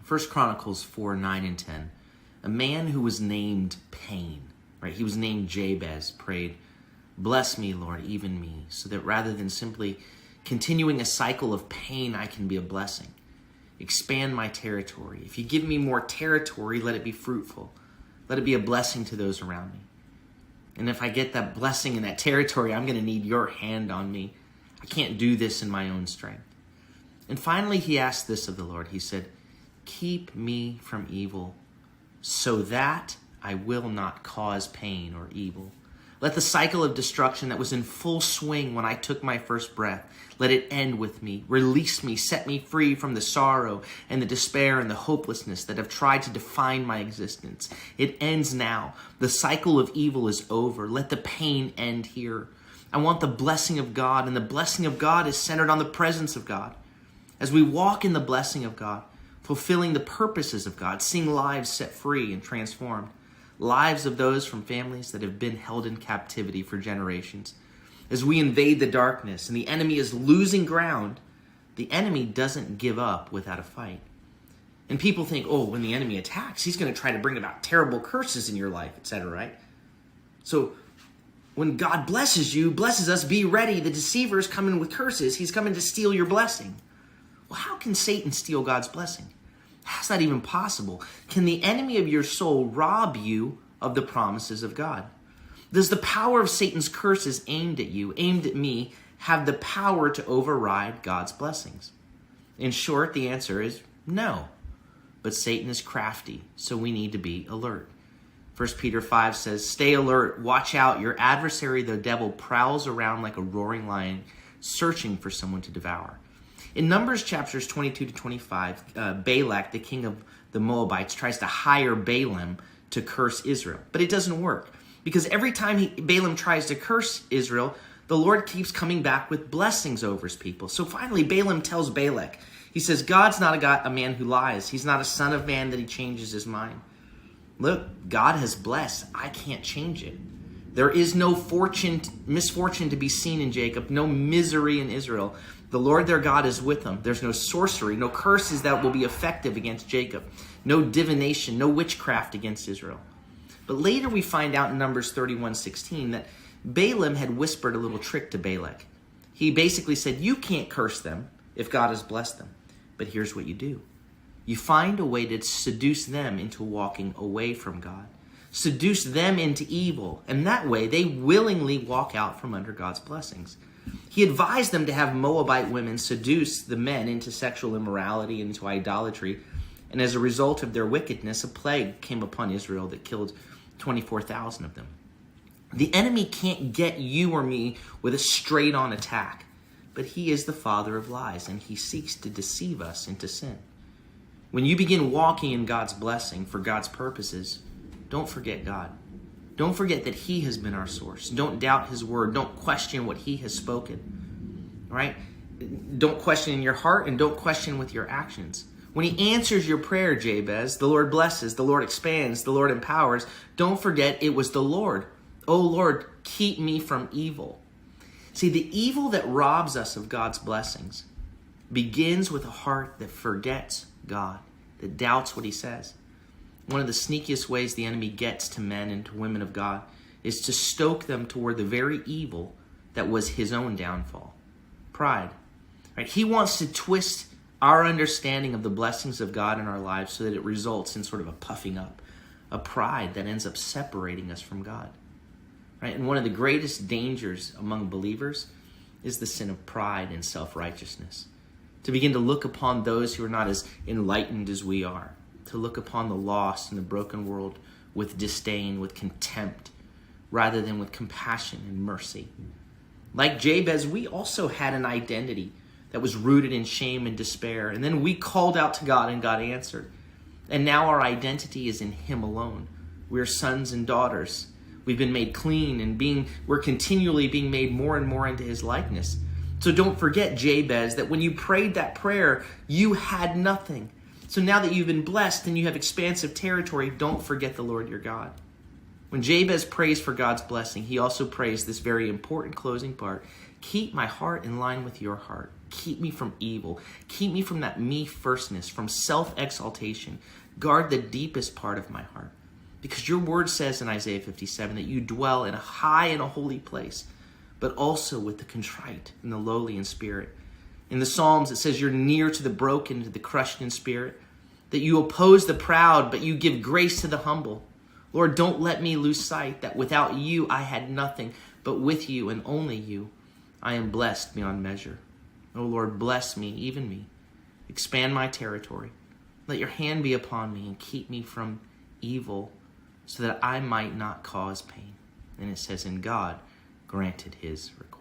1 Chronicles 4, 9 and 10. A man who was named Pain, right? He was named Jabez, prayed, "Bless me, Lord, even me, so that rather than simply continuing a cycle of pain, I can be a blessing. Expand my territory. If you give me more territory, let it be fruitful. Let it be a blessing to those around me. And if I get that blessing in that territory, I'm going to need your hand on me. I can't do this in my own strength." And finally, he asked this of the Lord. He said, "Keep me from evil, so that I will not cause pain or evil. Let the cycle of destruction that was in full swing when I took my first breath, let it end with me. Release me, set me free from the sorrow and the despair and the hopelessness that have tried to define my existence. It ends now. The cycle of evil is over. Let the pain end here. I want the blessing of God, and the blessing of God is centered on the presence of God. As we walk in the blessing of God, fulfilling the purposes of God, seeing lives set free and transformed, lives of those from families that have been held in captivity for generations. As we invade the darkness and the enemy is losing ground, the enemy doesn't give up without a fight. And people think, oh, when the enemy attacks, he's going to try to bring about terrible curses in your life, etc., right? So when God blesses you, blesses us, be ready. The deceiver is coming with curses. He's coming to steal your blessing. Well, how can Satan steal God's blessing? How's that even possible? Can the enemy of your soul rob you of the promises of God? Does the power of Satan's curses aimed at you, aimed at me, have the power to override God's blessings? In short, the answer is no. But Satan is crafty, so we need to be alert. 1 Peter 5 says, "Stay alert, watch out. Your adversary, the devil, prowls around like a roaring lion, searching for someone to devour." In Numbers chapters 22 to 25, Balak, the king of the Moabites, tries to hire Balaam to curse Israel. But it doesn't work, because every time Balaam tries to curse Israel, the Lord keeps coming back with blessings over his people. So finally, Balaam tells Balak, he says, "God's not a man who lies. He's not a son of man that he changes his mind. Look, God has blessed. I can't change it. There is no misfortune to be seen in Jacob, no misery in Israel. The Lord their God is with them. There's no sorcery, no curses that will be effective against Jacob, no divination, no witchcraft against Israel." But later we find out in Numbers 31:16 that Balaam had whispered a little trick to Balak. He basically said, "You can't curse them if God has blessed them. But here's what you do. You find a way to seduce them into walking away from God. Seduce them into evil, and that way they willingly walk out from under God's blessings." He advised them to have Moabite women seduce the men into sexual immorality and into idolatry. And as a result of their wickedness, a plague came upon Israel that killed 24,000 of them. The enemy can't get you or me with a straight-on attack, but he is the father of lies, and he seeks to deceive us into sin. When you begin walking in God's blessing for God's purposes, don't forget God. Don't forget that he has been our source. Don't doubt his word. Don't question what he has spoken. All right? Don't question in your heart, and don't question with your actions. When he answers your prayer, Jabez, the Lord blesses, the Lord expands, the Lord empowers. Don't forget it was the Lord. "Oh Lord, keep me from evil." See, the evil that robs us of God's blessings begins with a heart that forgets God, that doubts what he says. One of the sneakiest ways the enemy gets to men and to women of God is to stoke them toward the very evil that was his own downfall. Pride. Right? He wants to twist our understanding of the blessings of God in our lives so that it results in sort of a puffing up, a pride that ends up separating us from God. Right? And one of the greatest dangers among believers is the sin of pride and self-righteousness. To begin to look upon those who are not as enlightened as we are. To look upon the lost and the broken world with disdain, with contempt, rather than with compassion and mercy. Like Jabez, we also had an identity that was rooted in shame and despair. And then we called out to God, and God answered. And now our identity is in him alone. We're sons and daughters. We've been made clean, and we're continually being made more and more into his likeness. So don't forget, Jabez, that when you prayed that prayer, you had nothing. So now that you've been blessed and you have expansive territory, don't forget the Lord your God. When Jabez prays for God's blessing, he also prays this very important closing part: "Keep my heart in line with your heart." Keep me from evil. Keep me from that me-firstness, from self-exaltation. Guard the deepest part of my heart. Because your word says in Isaiah 57 that you dwell in a high and a holy place, but also with the contrite and the lowly in spirit. In the Psalms, it says you're near to the broken, to the crushed in spirit, that you oppose the proud, but you give grace to the humble. Lord, don't let me lose sight that without you I had nothing, but with you and only you, I am blessed beyond measure. Oh Lord, bless me, even me. Expand my territory. Let your hand be upon me and keep me from evil so that I might not cause pain. And it says, and God granted his request.